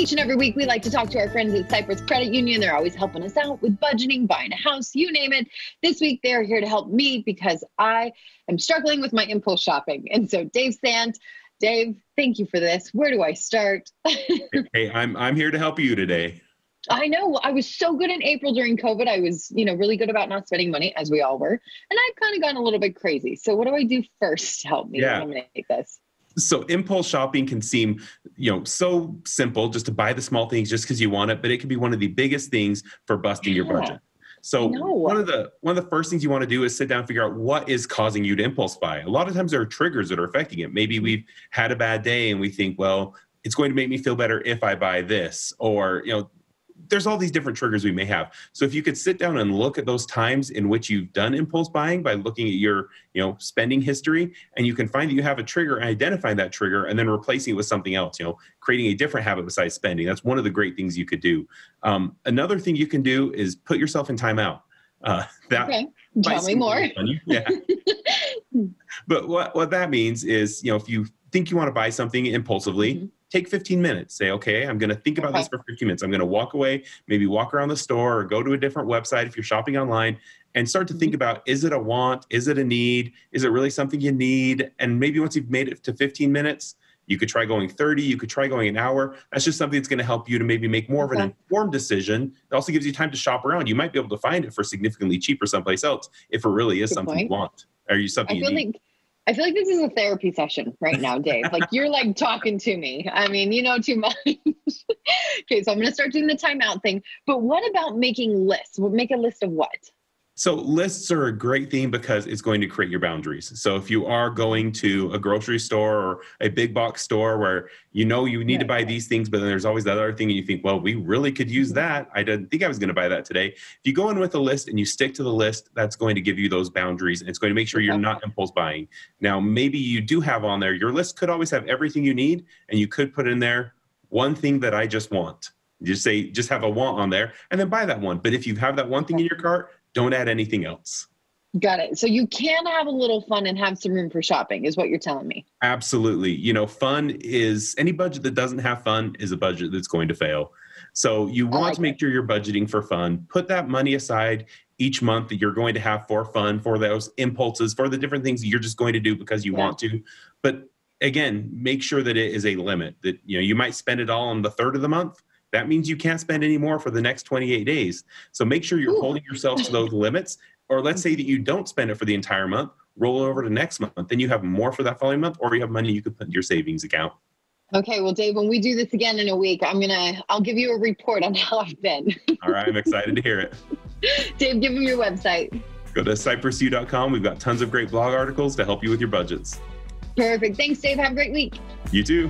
Each and every week, we like to talk to our friends at Cyprus Credit Union. They're always helping us out with budgeting, buying a house, you name it. This week, they're here to help me because I am struggling with my impulse shopping. And so Dave Sant, Dave, thank you for this. Where do I start? Hey, I'm here to help you today. I know. I was so good in April during COVID. I was, really good about not spending money, as we all were. And I've kind of gone a little bit crazy. So what do I do first to help me eliminate this? So impulse shopping can seem, so simple just to buy the small things just because you want it, but it can be one of the biggest things for busting your budget. So one of the first things you want to do is sit down and figure out what is causing you to impulse buy. A lot of times there are triggers that are affecting it. Maybe we've had a bad day and we think, well, it's going to make me feel better if I buy this, or, there's all these different triggers we may have. So if you could sit down and look at those times in which you've done impulse buying by looking at your, spending history, and you can find that you have a trigger, and identifying that trigger and then replacing it with something else, creating a different habit besides spending. That's one of the great things you could do. Another thing you can do is put yourself in timeout. Okay. Tell me more. Yeah. But what that means is, if you think you want to buy something impulsively, take 15 minutes. Say, okay, I'm going to think about this for 15 minutes. I'm going to walk away, maybe walk around the store or go to a different website if you're shopping online, and start to think about, is it a want? Is it a need? Is it really something you need? And maybe once you've made it to 15 minutes, you could try going 30, you could try going an hour. That's just something that's going to help you to maybe make more of an informed decision. It also gives you time to shop around. You might be able to find it for significantly cheaper someplace else if it really is something you want. Or something you need. I feel like this is a therapy session right now, Dave. Like you're like talking to me. I mean, you know too much. Okay, so I'm going to start doing the timeout thing. But what about making lists? We'll make a list of what? So lists are a great thing because it's going to create your boundaries. So if you are going to a grocery store or a big box store where you need to buy these things, but then there's always that other thing and you think, well, we really could use that. I didn't think I was going to buy that today. If you go in with a list and you stick to the list, that's going to give you those boundaries, and it's going to make sure you're not impulse buying. Now, maybe you do have on there, your list could always have everything you need, and you could put in there one thing that I just want. Just have a want on there and then buy that one. But if you have that one thing in your cart, don't add anything else. Got it. So you can have a little fun and have some room for shopping is what you're telling me. Absolutely. Fun is, any budget that doesn't have fun is a budget that's going to fail. So you want to make sure you're budgeting for fun. Put that money aside each month that you're going to have for fun, for those impulses, for the different things that you're just going to do because you want to. But again, make sure that it is a limit, that you might spend it all on the third of the month. That means you can't spend any more for the next 28 days. So make sure you're holding yourself to those limits. Or let's say that you don't spend it for the entire month, roll it over to next month. Then you have more for that following month, or you have money you could put in your savings account. Okay, well, Dave, when we do this again in a week, I'll give you a report on how I've been. All right, I'm excited to hear it. Dave, give them your website. Go to cyprusu.com. We've got tons of great blog articles to help you with your budgets. Perfect. Thanks, Dave. Have a great week. You too.